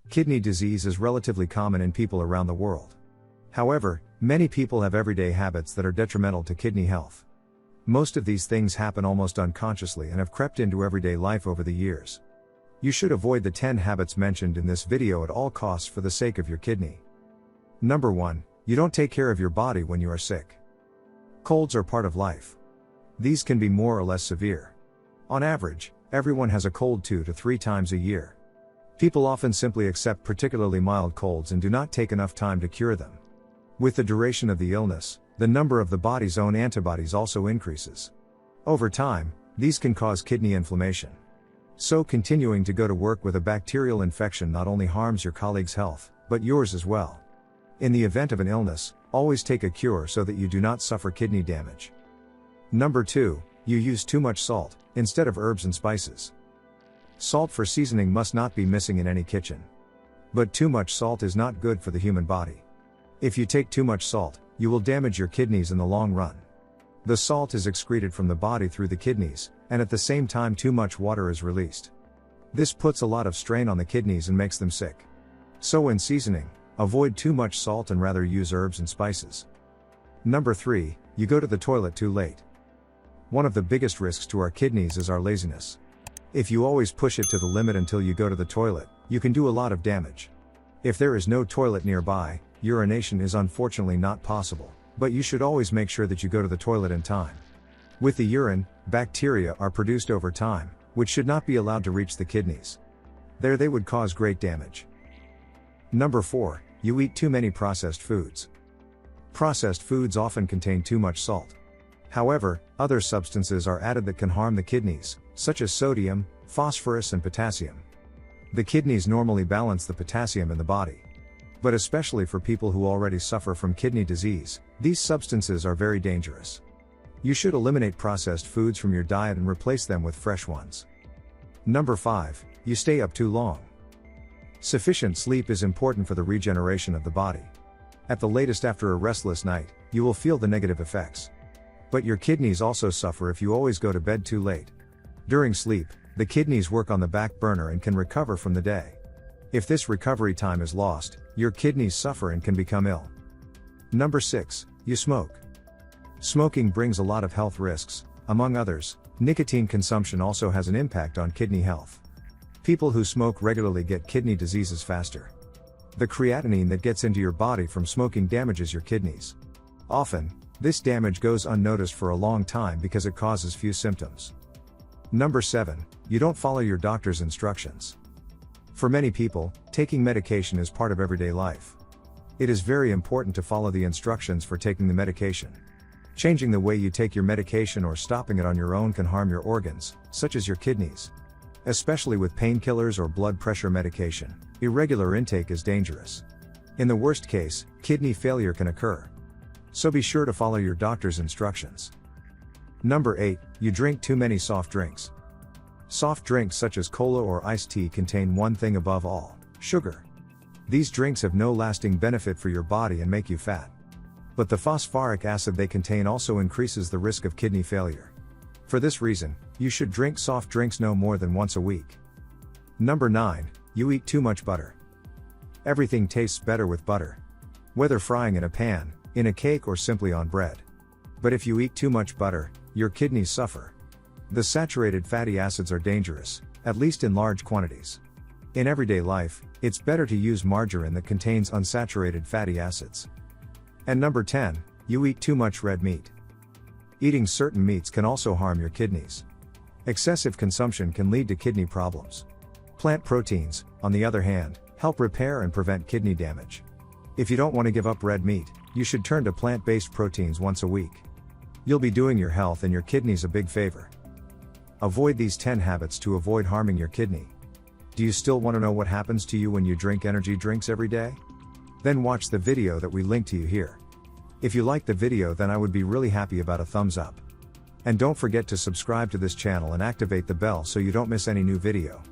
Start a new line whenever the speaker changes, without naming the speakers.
Kidney disease is relatively common in people around the world. However, many people have everyday habits that are detrimental to kidney health. Most of these things happen almost unconsciously and have crept into everyday life over the years. You should avoid the 10 habits mentioned in this video at all costs for the sake of your kidney. Number 1. You don't take care of your body when you are sick. Colds are part of life. These can be more or less severe. On average, everyone has a cold 2 to 3 times a year. People often simply accept particularly mild colds and do not take enough time to cure them. With the duration of the illness, the number of the body's own antibodies also increases. Over time, these can cause kidney inflammation. So continuing to go to work with a bacterial infection not only harms your colleague's health, but yours as well. In the event of an illness, always take a cure so that you do not suffer kidney damage. Number 2. You use too much salt, instead of herbs and spices. Salt for seasoning must not be missing in any kitchen. But too much salt is not good for the human body. If you take too much salt, you will damage your kidneys in the long run. The salt is excreted from the body through the kidneys, and at the same time too much water is released. This puts a lot of strain on the kidneys and makes them sick. So when seasoning, avoid too much salt and rather use herbs and spices. Number 3. You go to the toilet too late. One of the biggest risks to our kidneys is our laziness. If you always push it to the limit until you go to the toilet, you can do a lot of damage. If there is no toilet nearby, urination is unfortunately not possible, but you should always make sure that you go to the toilet in time. With the urine, bacteria are produced over time, which should not be allowed to reach the kidneys. There they would cause great damage. Number 4. You eat too many processed foods. Processed foods often contain too much salt. However, other substances are added that can harm the kidneys, such as sodium, phosphorus and potassium. The kidneys normally balance the potassium in the body. But especially for people who already suffer from kidney disease, these substances are very dangerous. You should eliminate processed foods from your diet and replace them with fresh ones. Number 5. You stay up too long. Sufficient sleep is important for the regeneration of the body. At the latest after a restless night, you will feel the negative effects. But your kidneys also suffer if you always go to bed too late. During sleep, the kidneys work on the back burner and can recover from the day. If this recovery time is lost, your kidneys suffer and can become ill. Number 6. You smoke. Smoking brings a lot of health risks. Among others, nicotine consumption also has an impact on kidney health. People who smoke regularly get kidney diseases faster. The creatinine that gets into your body from smoking damages your kidneys. Often, this damage goes unnoticed for a long time because it causes few symptoms. Number 7. You don't follow your doctor's instructions. For many people, taking medication is part of everyday life. It is very important to follow the instructions for taking the medication. Changing the way you take your medication or stopping it on your own can harm your organs, such as your kidneys. Especially with painkillers or blood pressure medication, irregular intake is dangerous. In the worst case, kidney failure can occur. So be sure to follow your doctor's instructions. Number 8. You drink too many soft drinks. Soft drinks such as cola or iced tea contain one thing above all: sugar. These drinks have no lasting benefit for your body and make you fat. But the phosphoric acid they contain also increases the risk of kidney failure. For this reason, you should drink soft drinks no more than once a week. Number 9. You eat too much butter. Everything tastes better with butter. Whether frying in a pan, in a cake or simply on bread. But if you eat too much butter, your kidneys suffer. The saturated fatty acids are dangerous, at least in large quantities. In everyday life, it's better to use margarine that contains unsaturated fatty acids. And number 10. You eat too much red meat. Eating certain meats can also harm your kidneys. Excessive consumption can lead to kidney problems. Plant proteins, on the other hand, help repair and prevent kidney damage. If you don't want to give up red meat, you should turn to plant-based proteins once a week. You'll be doing your health and your kidneys a big favor. Avoid these 10 habits to avoid harming your kidney. Do you still want to know what happens to you when you drink energy drinks every day? Then watch the video that we link to you here. If you like the video, then I would be really happy about a thumbs up. And don't forget to subscribe to this channel and activate the bell so you don't miss any new video.